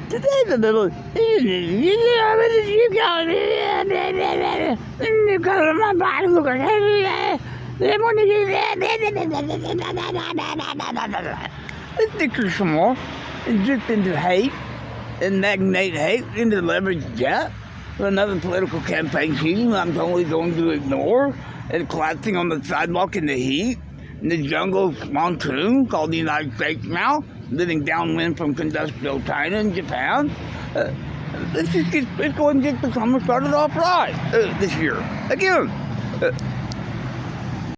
Today's a little. This Dickie Small is just into hate and magnate hate into leverage debt for another political campaign season I'm totally going to ignore and collapsing on the sidewalk in the heat in the jungle of monsoon called the United States now, living downwind from industrial China and Japan. It's going to get the summer started off right this year. Again,